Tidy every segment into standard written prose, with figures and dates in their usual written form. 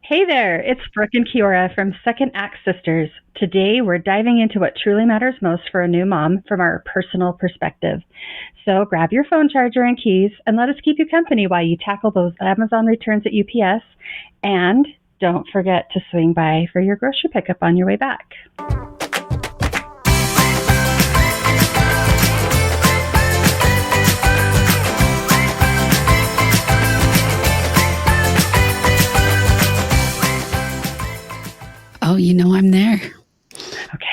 Hey there, it's Brook and Kiora from Second Act Sisters. Today we're diving into what truly matters most for a new mom from our personal perspective. So grab your phone charger and keys and let us keep you company while you tackle those Amazon returns at UPS. And don't forget to swing by for your grocery pickup on your way back. Oh, I'm there. Okay.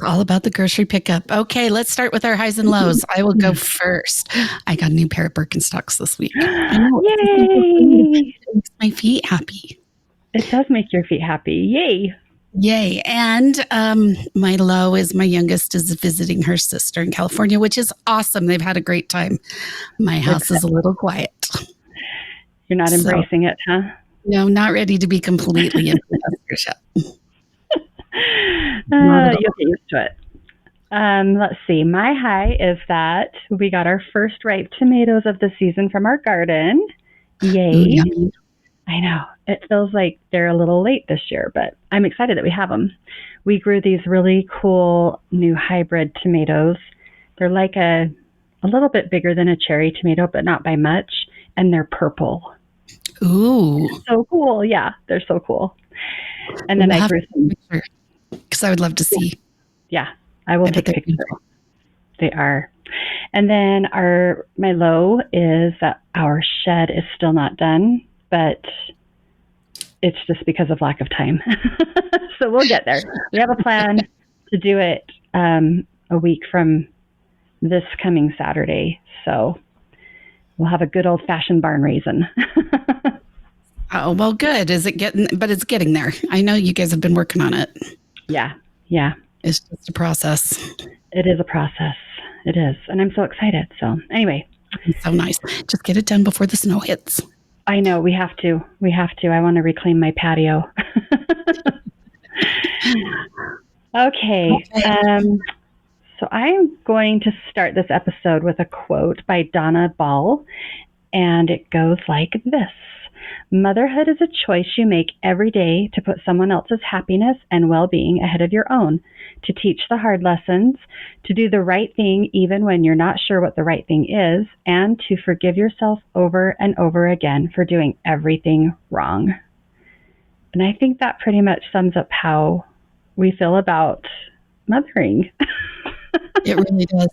All about the grocery pickup. Okay, let's start with our highs and lows. I will go first. I got a new pair of Birkenstocks this week. I know. Yay! It makes my feet happy. It does make your feet happy. Yay! Yay. And my low is my youngest is visiting her sister in California, which is awesome. They've had a great time. My house is a little quiet. You're not embracing it, huh? No, not ready to be completely empty. You'll get used to it. Let's see. My high is that we got our first ripe tomatoes of the season from our garden. Yay. Ooh, I know. It feels like they're a little late this year, but I'm excited that we have them. We grew these really cool new hybrid tomatoes. They're like a little bit bigger than a cherry tomato, but not by much. And they're purple. Ooh. So cool. Yeah, they're so cool. And then I grew some. Because I would love to see. Yeah, I will take pictures. They are. And then my low is that our shed is still not done, but it's just because of lack of time. So we'll get there. We have a plan to do it a week from this coming Saturday. So we'll have a good old-fashioned barn raising. Oh, well, good. But it's getting there. I know you guys have been working on it. Yeah. It's just a process. It is a process. It is. And I'm so excited. So anyway. It's so nice. Just get it done before the snow hits. I know. We have to. I want to reclaim my patio. Okay. So I'm going to start this episode with a quote by Donna Ball. And it goes like this. Motherhood is a choice you make every day to put someone else's happiness and well-being ahead of your own, to teach the hard lessons, to do the right thing even when you're not sure what the right thing is, and to forgive yourself over and over again for doing everything wrong. And I think that pretty much sums up how we feel about mothering. It really does.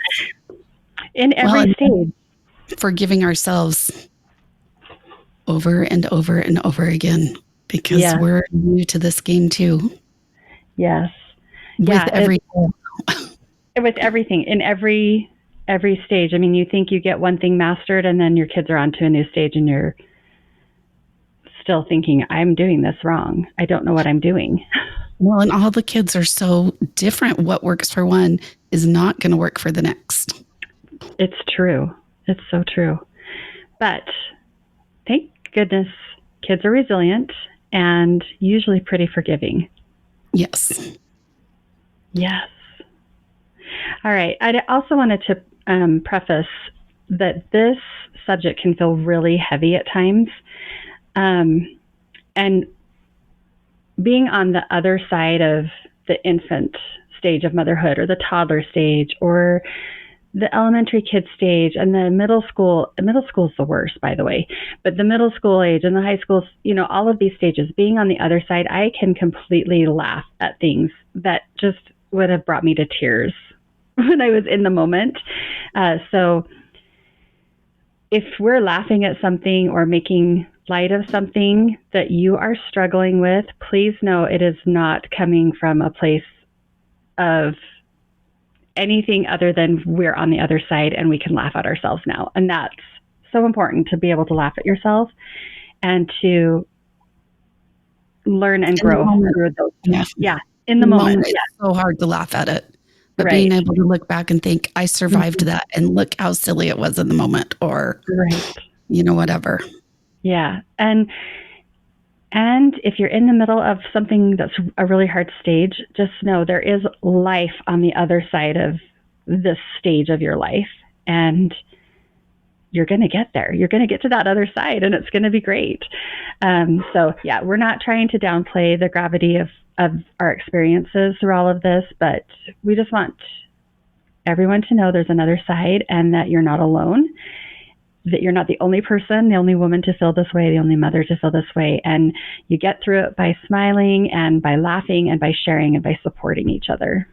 In every stage. Forgiving ourselves over and over and over again, because we're new to this game too. Yes. With everything in every stage. I mean, you think you get one thing mastered and then your kids are on to a new stage and you're still thinking, I'm doing this wrong. I don't know what I'm doing. Well, and all the kids are so different. What works for one is not going to work for the next. It's true. It's so true. But thank goodness kids are resilient and usually pretty forgiving. Yes. All right. I also wanted to preface that this subject can feel really heavy at times. And being on the other side of the infant stage of motherhood, or the toddler stage, or the elementary kid stage, and the middle school is the worst, by the way, but the middle school age and the high school, all of these stages, being on the other side, I can completely laugh at things that just would have brought me to tears when I was in the moment. So if we're laughing at something or making light of something that you are struggling with, please know it is not coming from a place of anything other than we're on the other side and we can laugh at ourselves now. And that's so important, to be able to laugh at yourself and to learn and grow through those. In the moment. It's so hard to laugh at it. But being able to look back and think, I survived that, and look how silly it was in the moment, or, whatever. Yeah. And if you're in the middle of something that's a really hard stage, just know there is life on the other side of this stage of your life. And you're going to get there. You're going to get to that other side, and it's going to be great. So yeah, we're not trying to downplay the gravity of our experiences through all of this, but we just want everyone to know there's another side, and that you're not alone, that you're not the only person, the only woman to feel this way, the only mother to feel this way. And you get through it by smiling and by laughing and by sharing and by supporting each other.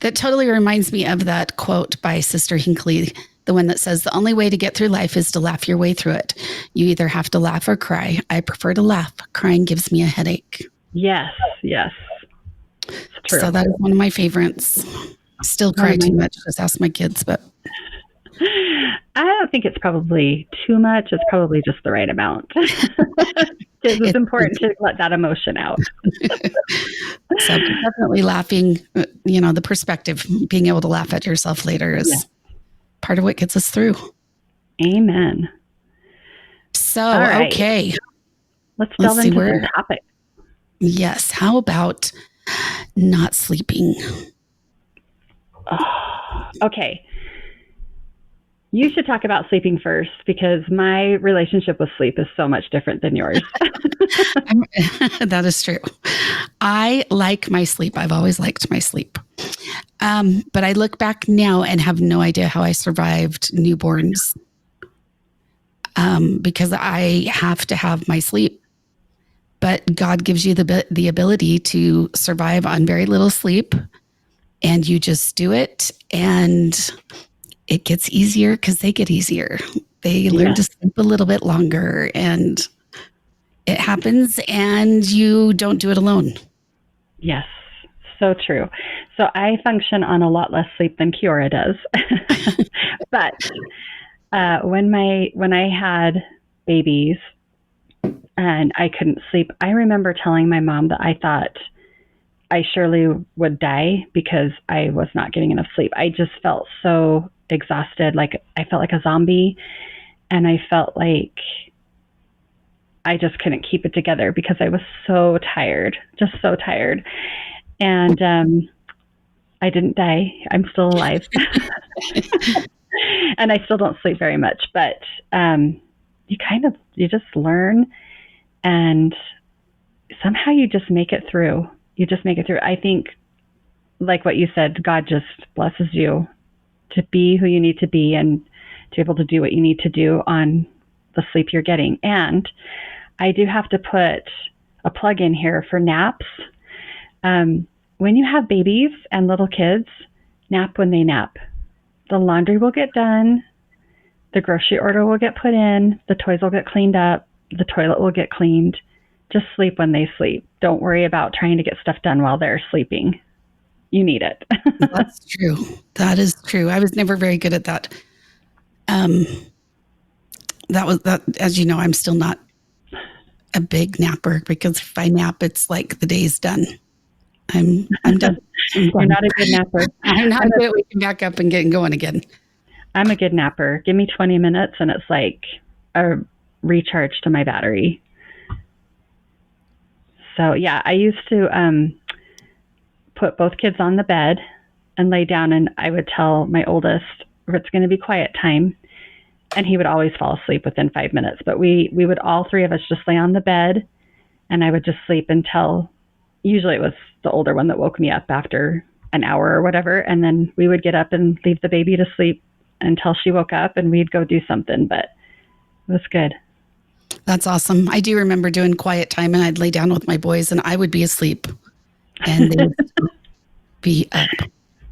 That totally reminds me of that quote by Sister Hinckley, the one that says, the only way to get through life is to laugh your way through it. You either have to laugh or cry. I prefer to laugh. Crying gives me a headache. Yes, yes. It's true. So that is one of my favorites. Still cry too much. Just ask my kids, but I don't think it's probably too much. It's probably just the right amount. It's important to let that emotion out. So definitely laughing, the perspective, being able to laugh at yourself later is part of what gets us through. Amen. So, right. Okay. Let's delve into the topic. Yes. How about not sleeping? Oh, okay. You should talk about sleeping first, because my relationship with sleep is so much different than yours. That is true. I like my sleep. I've always liked my sleep. But I look back now and have no idea how I survived newborns, because I have to have my sleep. But God gives you the ability to survive on very little sleep, and you just do it, and it gets easier because they get easier. They learn to sleep a little bit longer, and it happens, and you don't do it alone. Yes, so true. So I function on a lot less sleep than Kiora does. But when I had babies and I couldn't sleep, I remember telling my mom that I thought I surely would die because I was not getting enough sleep. I just felt so exhausted. Like I felt like a zombie, and I felt like I just couldn't keep it together because I was so tired, just so tired. And I didn't die. I'm still alive. And I still don't sleep very much, but you just learn, and somehow you just make it through. You just make it through. I think, like what you said, God just blesses you to be who you need to be and to be able to do what you need to do on the sleep you're getting. And I do have to put a plug in here for naps. When you have babies and little kids, nap when they nap. The laundry will get done. The grocery order will get put in. The toys will get cleaned up. The toilet will get cleaned. Just sleep when they sleep. Don't worry about trying to get stuff done while they're sleeping. You need it. That's true. That is true. I was never very good at that. That, as you know, I'm still not a big napper, because if I nap, it's like the day's done. I'm done. You're not a good napper. I'm not good at waking back up and getting going again. I'm a good napper. Give me 20 minutes and it's like a recharge to my battery. So yeah, I used to put both kids on the bed and lay down, and I would tell my oldest, it's going to be quiet time. And he would always fall asleep within 5 minutes. But we would, all three of us, just lay on the bed, and I would just sleep until, usually it was the older one that woke me up after an hour or whatever. And then we would get up and leave the baby to sleep until she woke up, and we'd go do something. But it was good. That's awesome. I do remember doing quiet time, and I'd lay down with my boys and I would be asleep and they would be up.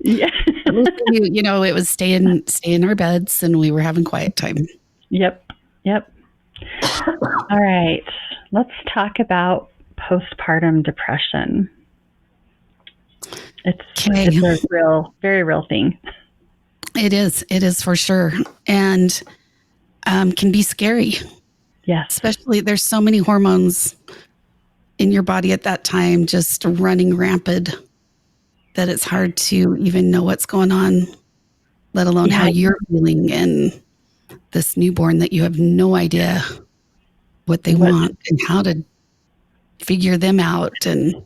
Yeah. It was stay in our beds, and we were having quiet time. Yep. All right. Let's talk about postpartum depression. It's a very real thing. It is for sure. And can be scary. Yes. Especially, there's so many hormones in your body at that time just running rampant that it's hard to even know what's going on, let alone how you're feeling, and this newborn that you have no idea what they want and how to figure them out. And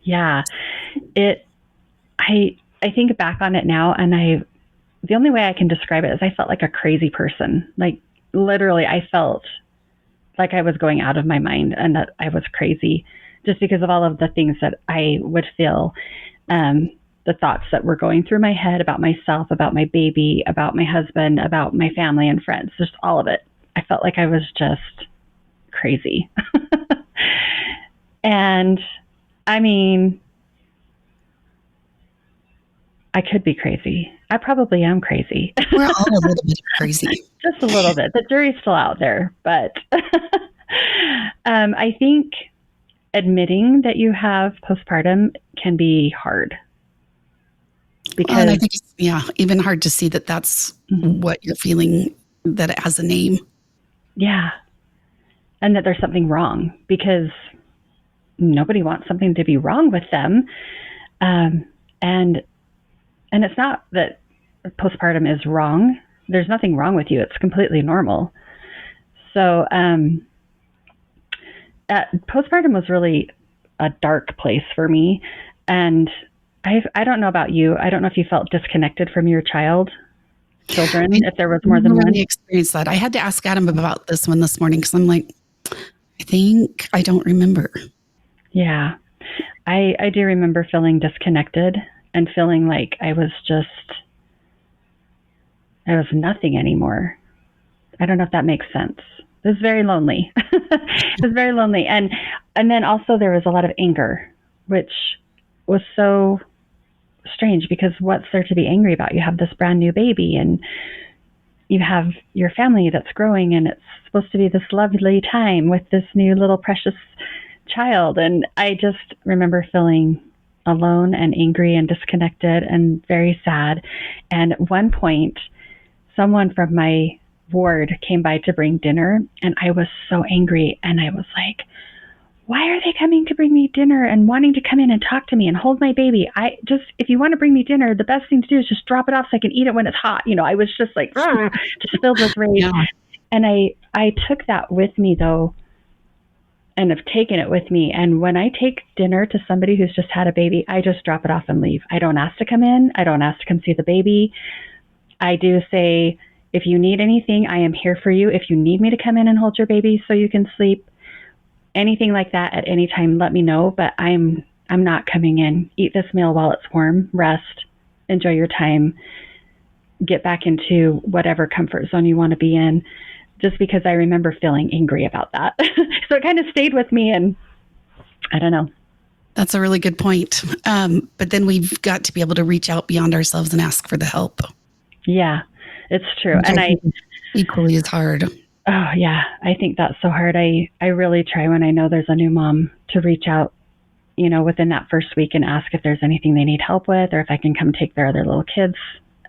yeah, I think back on it now, and the only way I can describe it is I felt like a crazy person. Like literally, I felt like I was going out of my mind and that I was crazy just because of all of the things that I would feel, the thoughts that were going through my head about myself, about my baby, about my husband, about my family and friends, just all of it. I felt like I was just crazy. And I mean, I could be crazy. I probably am crazy. We're all a little bit crazy. Just a little bit. The jury's still out there, but I think admitting that you have postpartum can be hard Well, and I because, think it's, yeah, even hard to see that that's what you're feeling, that it has a name. yeah, and that there's something wrong because nobody wants something to be wrong with them. Um, and it's not that postpartum is wrong. There's nothing wrong with you. It's completely normal. So postpartum was really a dark place for me, and I don't know about you. I don't know if you felt disconnected from your children, I if there was more never than one. really experienced that. I had to ask Adam about this one this morning because I'm like, I think I don't remember. Yeah, I do remember feeling disconnected and feeling like I was nothing anymore. I don't know if that makes sense. It was very lonely. It was very lonely, and then also there was a lot of anger, which was so strange because what's there to be angry about? You have this brand new baby, and you have your family that's growing, and it's supposed to be this lovely time with this new little precious child. And I just remember feeling alone and angry and disconnected and very sad. And at one point, someone from my ward came by to bring dinner, and I was so angry. And I was like, why are they coming to bring me dinner and wanting to come in and talk to me and hold my baby? If you want to bring me dinner, the best thing to do is just drop it off so I can eat it when it's hot. I was just like, just filled with rage. Yeah. And I took that with me though, and have taken it with me. And when I take dinner to somebody who's just had a baby, I just drop it off and leave. I don't ask to come in. I don't ask to come see the baby. I do say, if you need anything, I am here for you. If you need me to come in and hold your baby so you can sleep, anything like that at any time, let me know. But I'm not coming in. Eat this meal while it's warm, rest, enjoy your time, get back into whatever comfort zone you want to be in, just because I remember feeling angry about that. So it kind of stayed with me, and I don't know. That's a really good point. But then we've got to be able to reach out beyond ourselves and ask for the help. Yeah, it's true. And I equally as hard. Oh yeah, I think that's so hard. I really try when I know there's a new mom to reach out, within that first week and ask if there's anything they need help with, or if I can come take their other little kids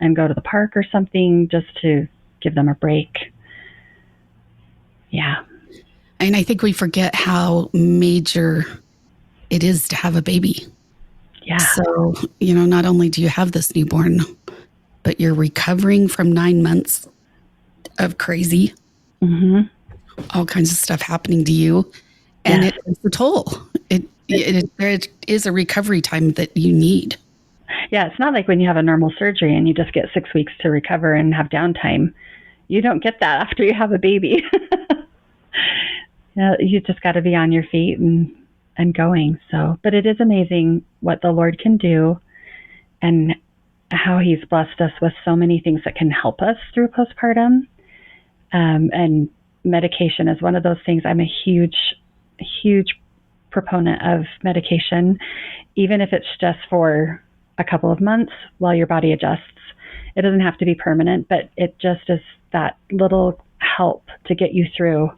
and go to the park or something, just to give them a break. Yeah. And I think we forget how major it is to have a baby. Yeah. So, not only do you have this newborn, but you're recovering from 9 months of crazy, all kinds of stuff happening to you. And it takes a toll. It is a recovery time that you need. Yeah, it's not like when you have a normal surgery and you just get 6 weeks to recover and have downtime. You don't get that after you have a baby. You just got to be on your feet and going. So, but it is amazing what the Lord can do and how He's blessed us with so many things that can help us through postpartum. And medication is one of those things. I'm a huge proponent of medication, even if it's just for a couple of months while your body adjusts. It doesn't have to be permanent, but it just is that little help to get you through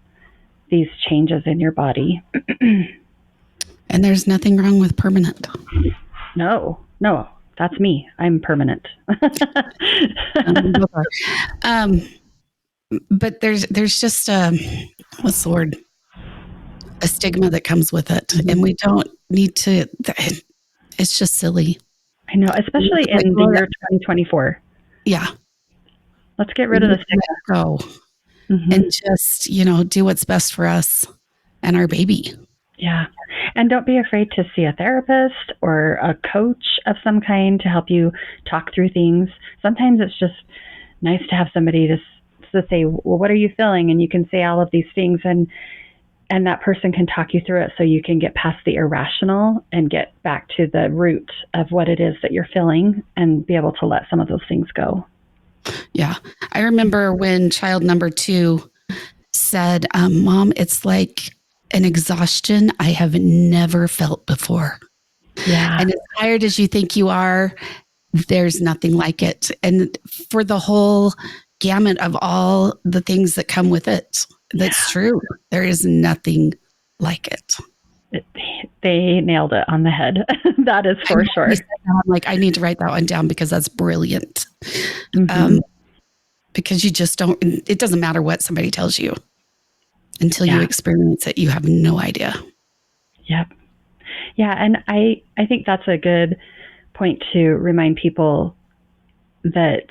these changes in your body. And there's nothing wrong with permanent. No, that's me. I'm permanent. But there's just what's the word? A stigma that comes with it, and we don't need to. It's just silly. I know, especially in the year 2024. Yeah, let's get rid of the stigma. Go and just do what's best for us and our baby. Yeah, And don't be afraid to see a therapist or a coach of some kind to help you talk through things. Sometimes it's just nice to have somebody to say, well, what are you feeling? And you can say all of these things, and that person can talk you through it so you can get past the irrational and get back to the root of what it is that you're feeling and be able to let some of those things go. Yeah. I remember when child number 2 said, Mom, it's like an exhaustion I have never felt before. Yeah. And as tired as you think you are, there's nothing like it. And for the whole gamut of all the things that come with it, that's true. There is nothing like it. They nailed it on the head. That is for sure. I'm like, I need to write that one down because that's brilliant. Because you just don't, it doesn't matter what somebody tells you until you experience it. You have no idea. Yep. Yeah. And I think that's a good point to remind people that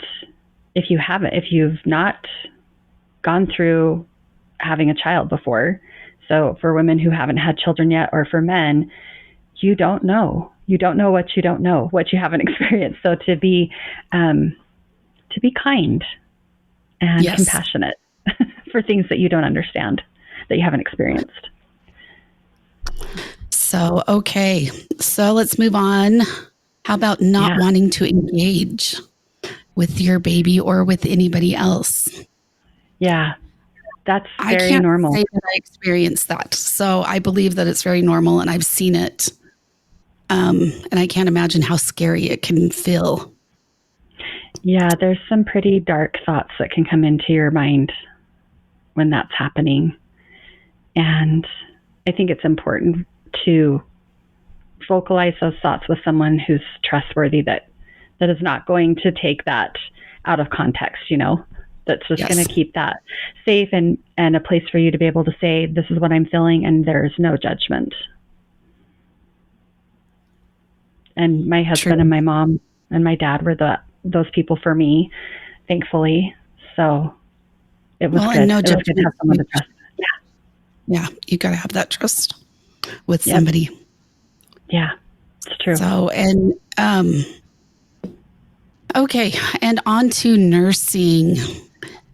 if you've not gone through having a child before, so for women who haven't had children yet, or for men, you don't know what you don't know, what you haven't experienced. So to be kind and compassionate for things that you don't understand, that you haven't experienced. So, okay. So let's move on. How about not wanting to engage with your baby or with anybody else? Yeah, that's very normal. I can't say that I experienced that. So I believe that it's very normal and I've seen it. And I can't imagine how scary it can feel. Yeah, there's some pretty dark thoughts that can come into your mind when that's happening. And I think it's important to vocalize those thoughts with someone who's trustworthy, that is not going to take that out of context, that's just going to keep that safe and a place for you to be able to say, this is what I'm feeling, and there's no judgment. And my husband and my mom and my dad were those people for me, thankfully. So it was good. No it was good to have someone to trust. Yeah, you got to have that trust with somebody. Yeah, it's true. So, and okay, and on to nursing.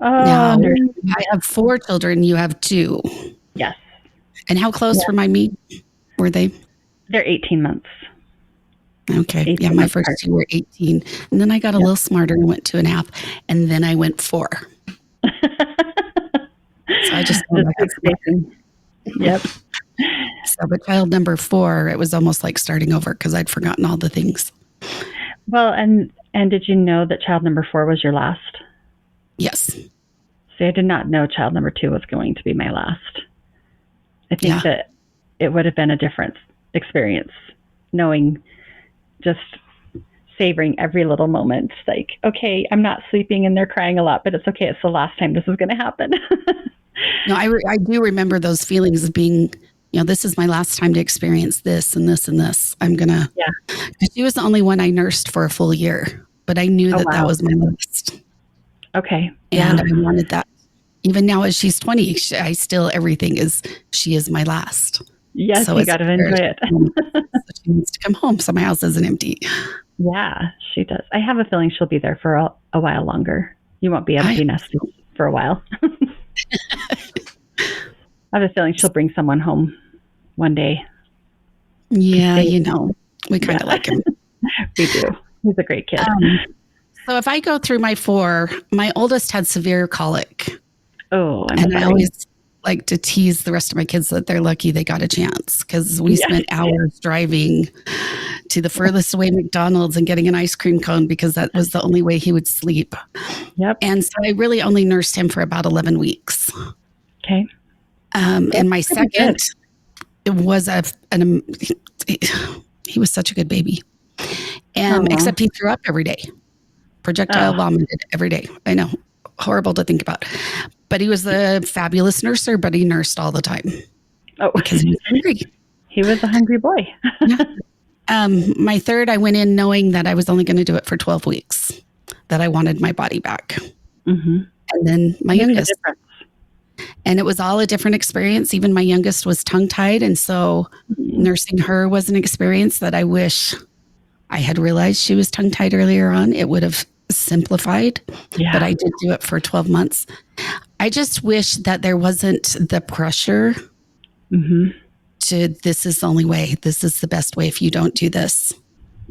Now, I have 4 children. You have 2. Yes. And how close, remind me, were they? They're 18 months. Okay. Yeah, my first 2 were 18. And then I got a little smarter and went 2.5. And then I went 4. So I just Yep. So, but child number 4, it was almost like starting over because I'd forgotten all the things. Well, and did you know that child number 4 was your last? Yes. See, I did not know child number 2 was going to be my last. I think that it would have been a different experience, knowing, just savoring every little moment. Like, okay, I'm not sleeping and they're crying a lot, but it's okay. It's the last time this is going to happen. No, I do remember those feelings of being, this is my last time to experience this and this and this. I'm going to, because she was the only one I nursed for a full year, but I knew that was my last. Okay. And I wanted that. Even now, as she's 20, she is my last. Yes, so you got to enjoy it. So she needs to come home so my house isn't empty. Yeah, she does. I have a feeling she'll be there for a while longer. You won't be empty nesting for a while. I have a feeling she'll bring someone home one day. Yeah, we kind of like him. We do. He's a great kid. So if I go through my 4, my oldest had severe colic. Oh, I'm sorry. I always like to tease the rest of my kids that they're lucky they got a chance, because we spent hours driving to the furthest away McDonald's and getting an ice cream cone because that was the only way he would sleep. Yep. And so I really only nursed him for about 11 weeks. Okay. And my second, it was he was such a good baby. And except he threw up every day. Projectile vomited every day. I know. Horrible to think about. But he was a fabulous nurser, but he nursed all the time. Oh. Because he was hungry. He was a hungry boy. My third, I went in knowing that I was only going to do it for 12 weeks, that I wanted my body back. Mm-hmm. And then my youngest. And it was all a different experience. Even my youngest was tongue tied. And so nursing her was an experience that I wish I had realized she was tongue tied earlier on. It would have simplified, but I did do it for 12 months. I just wish that there wasn't the pressure to, this is the only way. This is the best way. If you don't do this,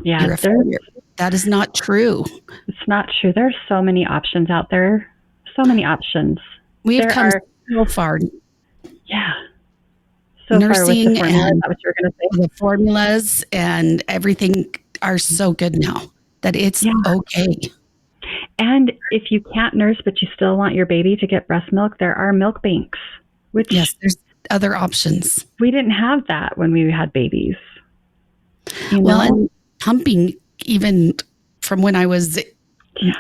you're a failure. That is not true. It's not true. There's so many options out there. So many options. We've come so far. Yeah. So nursing far with the formula, is that what you were going to say? The formulas and everything are so good now that it's okay. And if you can't nurse, but you still want your baby to get breast milk, there are milk banks. Which yes, there's other options. We didn't have that when we had babies. Well, and pumping, even from when I was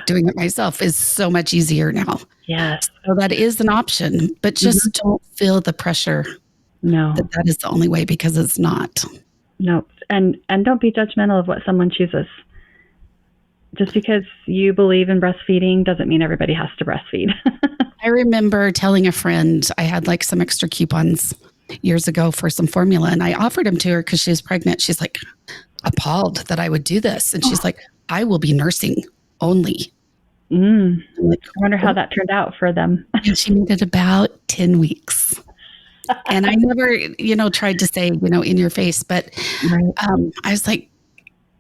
doing it myself, is so much easier now. Yes. So that is an option, but just don't feel the pressure. No. That is the only way, because it's not. No. And don't be judgmental of what someone chooses. Just because you believe in breastfeeding doesn't mean everybody has to breastfeed. I remember telling a friend I had like some extra coupons years ago for some formula, and I offered them to her because she was pregnant. She's like appalled that I would do this. And she's like, I will be nursing only. Like, I wonder how that turned out for them. And she needed about 10 weeks. And I never, tried to say, in your face, but I was like,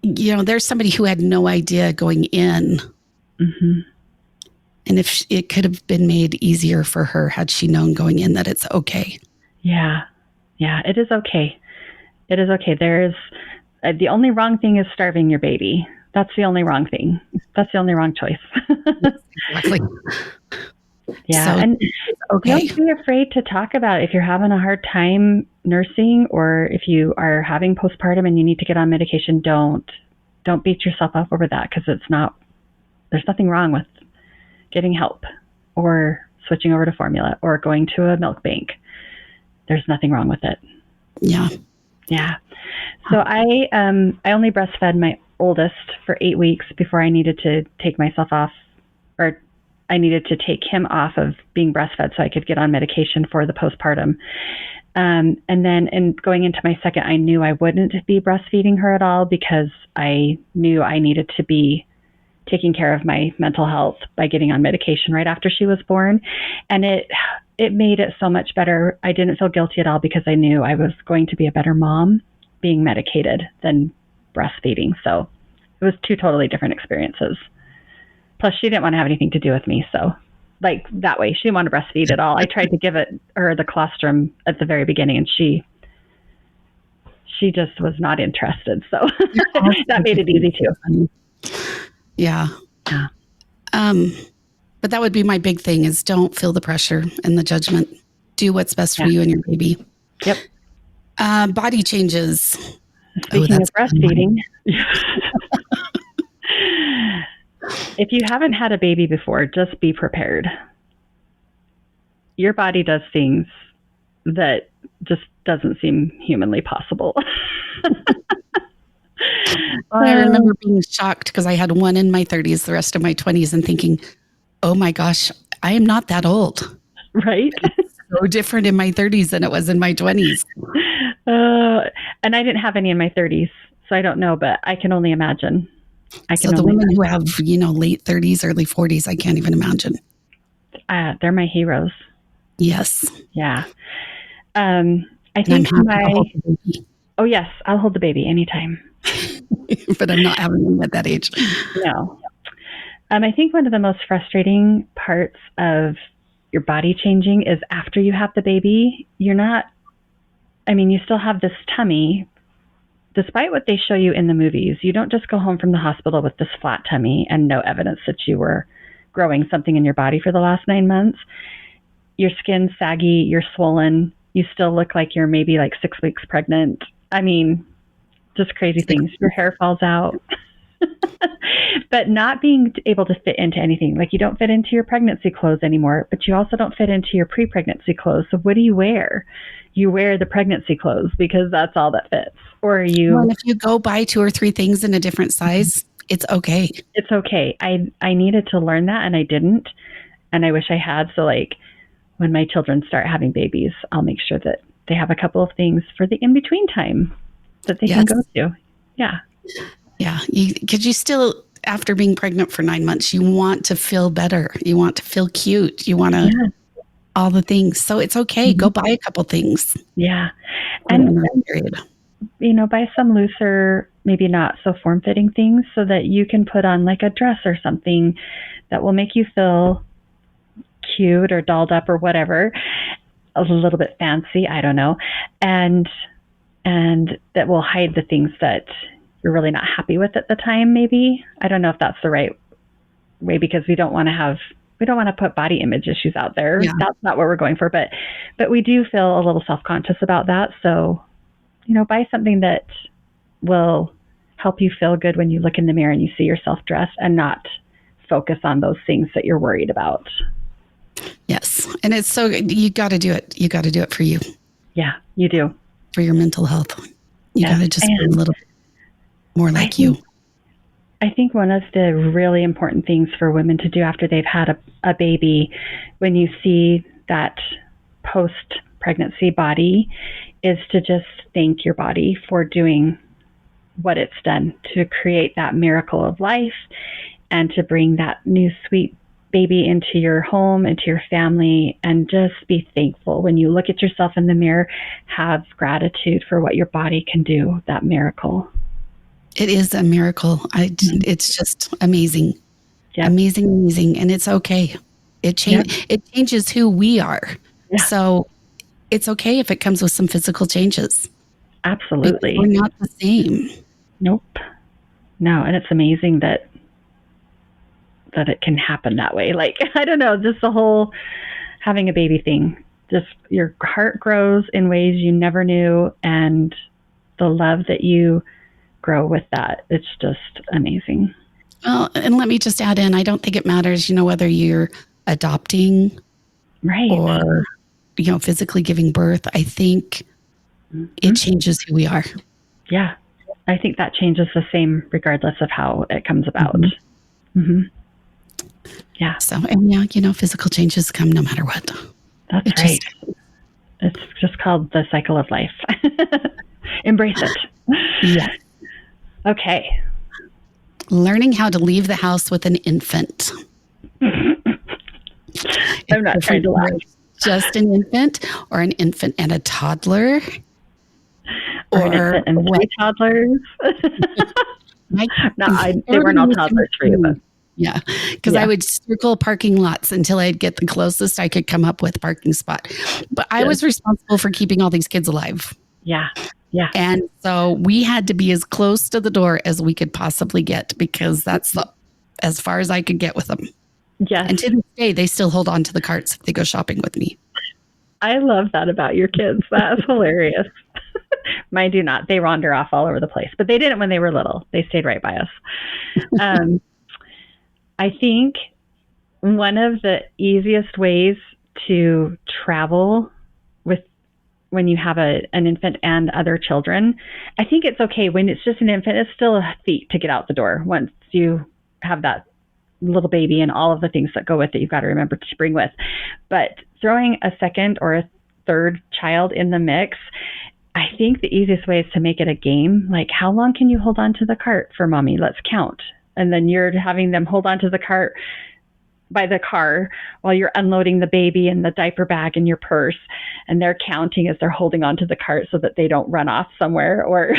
there's somebody who had no idea going in. And if it could have been made easier for her had she known going in that it's okay. Yeah, it is okay. It is okay. There's the only wrong thing is starving your baby. That's the only wrong thing. That's the only wrong choice. Exactly. Yeah. So, and don't be afraid to talk about it. If you're having a hard time nursing, or if you are having postpartum and you need to get on medication, don't beat yourself up over that, because there's nothing wrong with getting help or switching over to formula or going to a milk bank. There's nothing wrong with it. Yeah. So I only breastfed my oldest for 8 weeks before I needed to take myself off, or I needed to take him off of being breastfed so I could get on medication for the postpartum. And then in going into my second, I knew I wouldn't be breastfeeding her at all, because I knew I needed to be taking care of my mental health by getting on medication right after she was born. And it made it so much better. I didn't feel guilty at all, because I knew I was going to be a better mom being medicated than breastfeeding. So it was two totally different experiences. Plus, she didn't want to have anything to do with me. So like that way, she didn't want to breastfeed at all. I tried to give her the colostrum at the very beginning, and she just was not interested. So that made it easy too. Yeah. But that would be my big thing, is don't feel the pressure and the judgment. Do what's best for you and your baby. Yep. Body changes. Speaking of breastfeeding, if you haven't had a baby before, just be prepared. Your body does things that just doesn't seem humanly possible. I remember being shocked, because I had one in my 30s, the rest of my 20s, and thinking, oh my gosh, I am not that old. Right? It's so different in my 30s than it was in my 20s. And I didn't have any in my 30s, so I don't know, but I can only imagine. So the women who have, late 30s, early 40s, I can't even imagine. They're my heroes. Yes. Yeah. I think oh yes, I'll hold the baby anytime. But I'm not having them at that age. No. I think one of the most frustrating parts of your body changing is after you have the baby, you still have this tummy. Despite what they show you in the movies, you don't just go home from the hospital with this flat tummy and no evidence that you were growing something in your body for the last 9 months. Your skin's saggy, you're swollen, you still look like you're maybe like 6 weeks pregnant. Just crazy things. Your hair falls out. But not being able to fit into anything. Like, you don't fit into your pregnancy clothes anymore, but you also don't fit into your pre-pregnancy clothes. So what do you wear? You wear the pregnancy clothes, because that's all that fits. Or and if you go buy 2 or 3 things in a different size, it's okay. It's okay. I needed to learn that, and I didn't. And I wish I had. So when my children start having babies, I'll make sure that they have a couple of things for the in between time that they can Yes. go to. Yeah. Yeah. Because you still, after being pregnant for 9 months, you want to feel better. You want to feel cute. You want to, Yeah. all the things. So it's okay. Go Mhm. buy a couple things Yeah. during And, that period. buy some looser, maybe not so form fitting things so that you can put on like a dress or something that will make you feel cute or dolled up or whatever, a little bit fancy, I don't know. And that will hide the things that you're really not happy with at the time, maybe. I don't know if that's the right way, because we don't want to put body image issues out there. Yeah. That's not what we're going for, but we do feel a little self-conscious about that. So, buy something that will help you feel good when you look in the mirror and you see yourself dressed, and not focus on those things that you're worried about. Yes. And it's so, you got to do it. You got to do it for you, Yeah, you do. for your mental health. You Yes. got to just be a And little more I like think you. I think one of the really important things for women to do after they've had a baby, when you see that post pregnancy body, is to just thank your body for doing what it's done to create that miracle of life and to bring that new sweet baby into your home, into your family, and just be thankful. When you look at yourself in the mirror, have gratitude for what your body can do, that miracle. It is a miracle. It's just amazing. Yep. Amazing, amazing. And it's okay. Yep. It changes who we are. Yeah. So it's okay if it comes with some physical changes because we're Absolutely. not the same. Nope. No, and it's amazing that it can happen that way. Like, I don't know, just the whole having a baby thing. Just your heart grows in ways you never knew, and the love that you grow with that, it's just amazing. Well, and let me just add in, I don't think it matters, whether you're adopting Right. or, physically giving birth. I think Mm-hmm. it changes who we are. Yeah. I think that changes the same regardless of how it comes about. Mhm. Mm-hmm. Yeah, So, and physical changes come no matter what. that's It right. just, It's just called the cycle of life. Embrace it. yeah. Okay. Learning how to leave the house with an infant. I'm not trying to laugh. Just an infant, or an infant and a toddler, Or an infant and what? three toddlers. My, No, they weren't everybody all was toddlers for you, but yeah, because I yeah. would circle parking lots until I'd get the closest I could come up with parking spot. But I Yes. was responsible for keeping all these kids alive. Yeah. Yeah. And so we had to be as close to the door as we could possibly get, because that's as far as I could get with them. Yes. And to this day, they still hold on to the carts if they go shopping with me. I love that about your kids. That's hilarious. Mine do not. They wander off all over the place, but they didn't when they were little. They stayed right by us. Um, I think one of the easiest ways to travel with when you have an infant and other children, I think it's okay when it's just an infant. It's still a feat to get out the door once you have that little baby and all of the things that go with it. You've got to remember to bring with. But throwing a second or a third child in the mix, I think the easiest way is to make it a game. Like, how long can you hold on to the cart for mommy? Let's count. And then you're having them hold on to the cart by the car while you're unloading the baby and the diaper bag in your purse, and they're counting as they're holding onto the cart so that they don't run off somewhere. Or,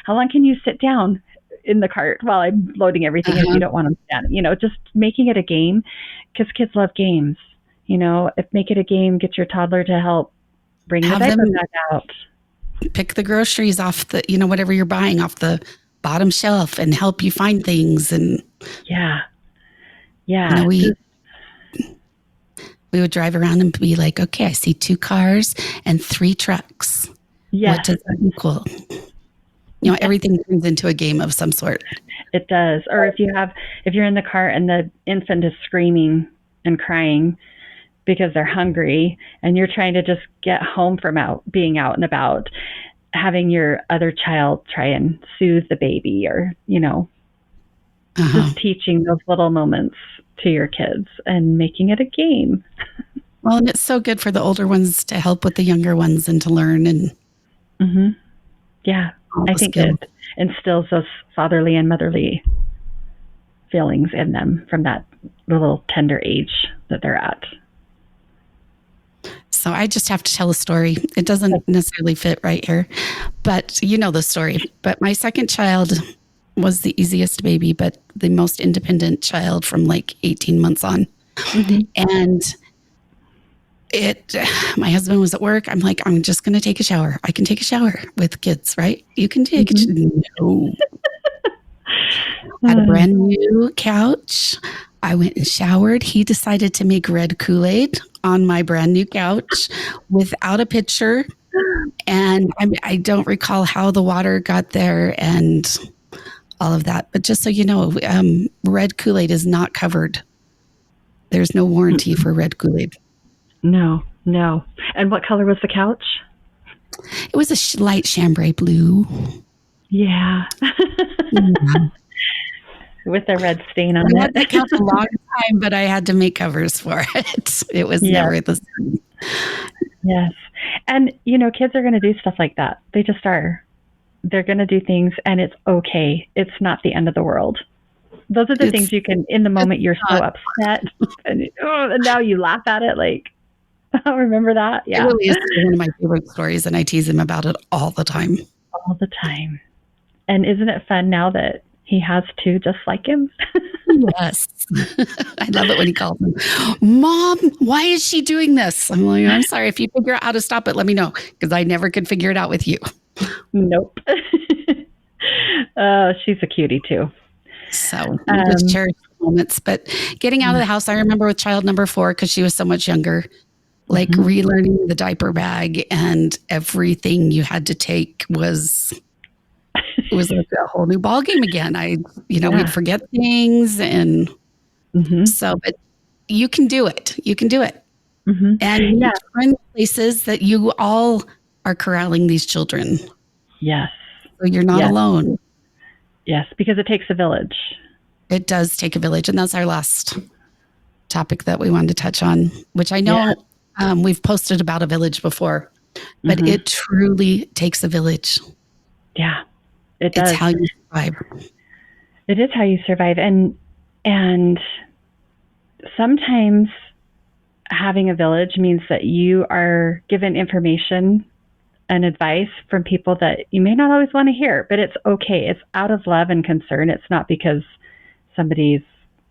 how long can you sit down in the cart while I'm loading everything if you don't want them standing? Just making it a game, because kids love games. If make it a game, get your toddler to help bring the diaper bag out. Pick the groceries off the, whatever you're buying off the bottom shelf and help you find things. And yeah. We would drive around and be like, okay, I see 2 cars and 3 trucks. Yes. What does that equal? Everything turns into a game of some sort. It does. Or if you're in the car and the infant is screaming and crying because they're hungry, and you're trying to just get home from being out and about, having your other child try and soothe the baby, or, just teaching those little moments to your kids and making it a game. Well, and it's so good for the older ones to help with the younger ones and to learn and Hmm. Yeah, all I the think skills. it instills those fatherly and motherly feelings in them from that little tender age that they're at. So I just have to tell a story. It doesn't necessarily fit right here, but you know the story. But my second child was the easiest baby, but the most independent child from like 18 months on. Hmm. And it, my husband was at work. I'm like, I'm just going to take a shower. I can take a shower with kids, right? You can take it. Hmm. No. Had a brand new couch. I went and showered. He decided to make red Kool-Aid on my brand new couch without a pitcher. And I don't recall how the water got there and all of that. But just so you know, red Kool-Aid is not covered. There's no warranty for red Kool-Aid. No, no. And what color was the couch? It was a light chambray blue. Yeah. Yeah. With a red stain on I it. had that couch a long time, but I had to make covers for it. It was Yes, never the same. yes. And, kids are going to do stuff like that. They just are. They're going to do things, and it's okay. It's not the end of the world. Those are the It's, things you can, in the it's moment, you're so not. upset. And now you laugh at it like, oh, remember that? It Yeah. really is one of my favorite stories, and I tease him about it all the time. All the time. And isn't it fun now that he has two just like him? Yes. I love it when he calls me, Mom, why is she doing this? I'm like, I'm sorry. If you figure out how to stop it, let me know because I never could figure it out with you. Nope. She's a cutie too. So we just cherish the moments. But getting out of Yeah. the house, I remember with child number 4, because she was so much younger, like Mhm. relearning the diaper bag and everything you had to take it was like a whole new ball game again. We'd Yeah. forget things. And Mhm. so, but you can do it. You can do it. Mhm. And you Yeah. need to find places that you all are corralling these children. Yes. So you're not Yes. alone. Yes. Because it takes a village. It does take a village. And that's our last topic that we wanted to touch on, which I Yeah. know we've posted about a village before, but Mhm. it truly takes a village. Yeah. It It's does. how you survive. It is how you survive, and sometimes having a village means that you are given information and advice from people that you may not always want to hear, but it's okay. It's out of love and concern. It's not because somebody's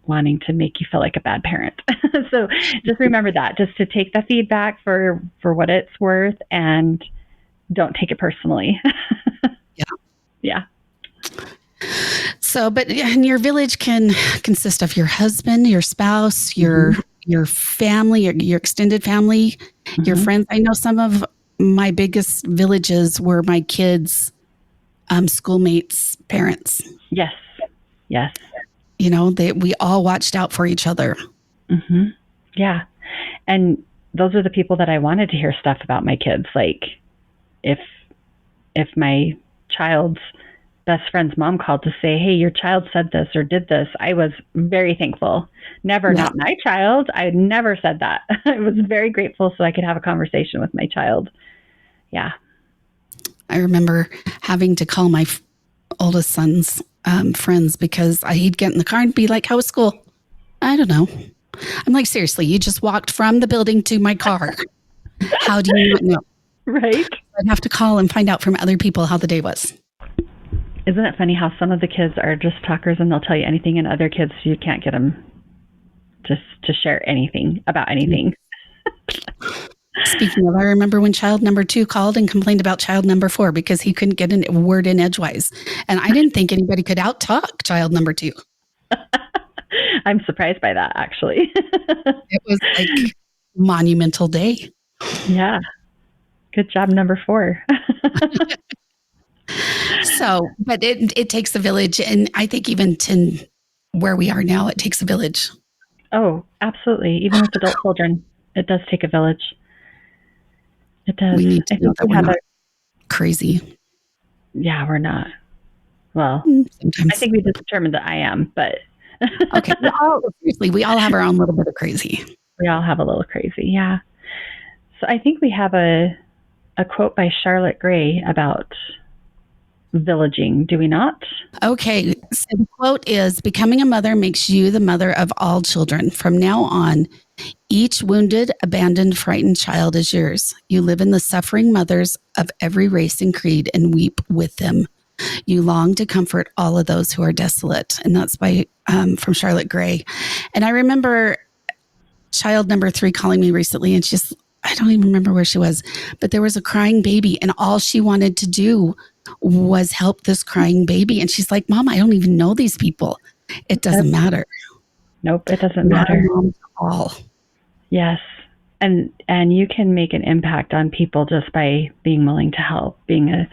wanting to make you feel like a bad parent. So just remember that, just to take the feedback for what it's worth and don't take it personally. Yeah. Yeah. So, but and your village can consist of your husband, your spouse, Mhm. your family, your extended family, your Mhm. friends. I know some of my biggest villages were my kids' schoolmates' parents. Yes. Yes. We all watched out for each other. Mhm. Yeah. And those are the people that I wanted to hear stuff about my kids. Like if my child's best friend's mom called to say, "Hey, your child said this or did this," I was very thankful. Never, Yes. not my child. I never said that. I was very grateful so I could have a conversation with my child. Yeah. I remember having to call my oldest son's friends because he'd get in the car and be like, "How was school?" I don't know. I'm like, seriously, you just walked from the building to my car. How do you not know? Right? I'd have to call and find out from other people how the day was. Isn't it funny how some of the kids are just talkers and they'll tell you anything, and other kids you can't get them just to share anything about anything. Speaking of, I remember when child number 2 called and complained about child number 4 because he couldn't get a word in edgewise. And I didn't think anybody could out-talk child number 2. I'm surprised by that, actually. It was like monumental day. Yeah. Good job, number 4. So, but it takes a village. And I think even to where we are now, it takes a village. Oh, absolutely. Even with adult children, it does take a village. It does. We need I to know think that we we're have not crazy. yeah, we're not. Well, I Sometimes. think we just determined that I am, but Okay. Seriously, we all have our own little bit of crazy. We all have a little crazy. Yeah. So I think we have a quote by Charlotte Gray about villaging, do we not? Okay. So the quote is, becoming a mother makes you the mother of all children. From now on, each wounded, abandoned, frightened child is yours. You live in the suffering mothers of every race and creed and weep with them. You long to comfort all of those who are desolate. And that's by from Charlotte Gray. And I remember child number 3 calling me recently, and she's, I don't even remember where she was, but there was a crying baby, and all she wanted to do was help this crying baby. And she's like, Mom, I don't even know these people. It doesn't matter. Nope, it doesn't Not a matter. mom at all. Yes. And you can make an impact on people just by being willing to help, being a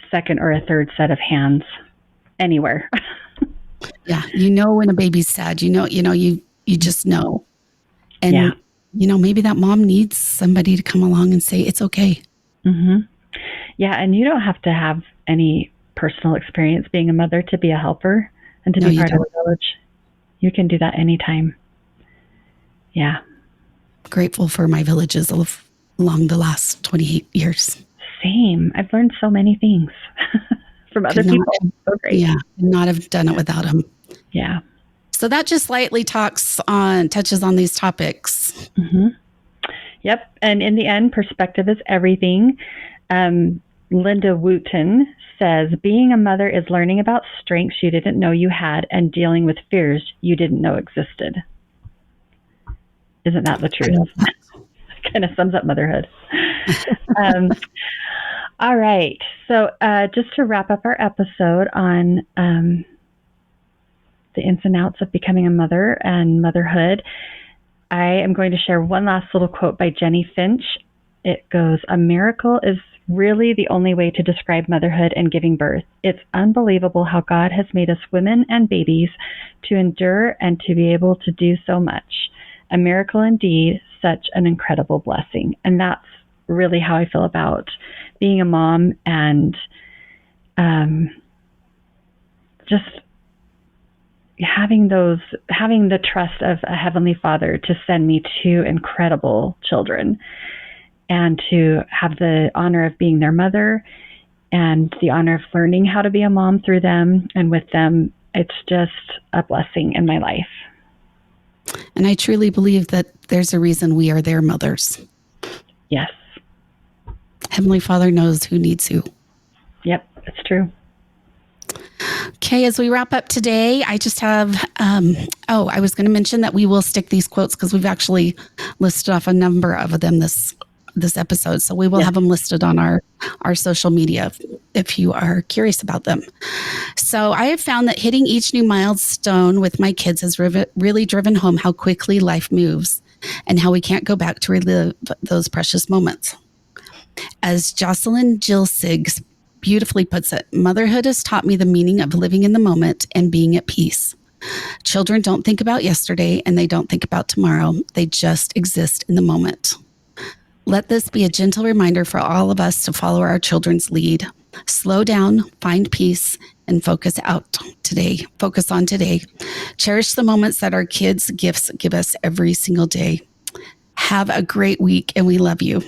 second or a third set of hands anywhere. Yeah. You know, when a baby's sad, you just know. And, Yeah. Maybe that mom needs somebody to come along and say, it's okay. Mm-hmm. Yeah. And you don't have to have any personal experience being a mother to be a helper and to No, be you part of don't. a village. You can do that anytime. Yeah. Grateful for my villages along the last 28 years. Same. I've learned so many things from other Could not, people. So great. yeah, could not have done it without them. Yeah. So that just lightly touches on these topics. Mm-hmm. Yep. And in the end, perspective is everything. Linda Wooten says, being a mother is learning about strengths you didn't know you had and dealing with fears you didn't know existed. Isn't that the truth? Kind of sums up motherhood. All right. So just to wrap up our episode on the ins and outs of becoming a mother and motherhood, I am going to share one last little quote by Jenny Finch. It goes, a miracle is really the only way to describe motherhood and giving birth. It's unbelievable how God has made us women and babies to endure and to be able to do so much. A miracle indeed, such an incredible blessing. And that's really how I feel about being a mom and just having the trust of a Heavenly Father to send me two incredible children and to have the honor of being their mother and the honor of learning how to be a mom through them and with them. It's just a blessing in my life. And I truly believe that there's a reason we are their mothers. Yes. Heavenly Father knows who needs who. Yep, it's true. Okay, as we wrap up today, I just have, I was going to mention that we will stick these quotes because we've actually listed off a number of them this episode. So we will have them listed on our social media if you are curious about them. So I have found that hitting each new milestone with my kids has really driven home how quickly life moves and how we can't go back to relive those precious moments. As Jocelyn Gilsiggs beautifully puts it, motherhood has taught me the meaning of living in the moment and being at peace. Children don't think about yesterday and they don't think about tomorrow. They just exist in the moment. Let this be a gentle reminder for all of us to follow our children's lead. Slow down, find peace, and focus on today. Cherish the moments that our kids' gifts give us every single day. Have a great week, and we love you.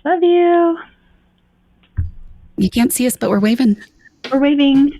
Love you. You can't see us, but we're waving. We're waving.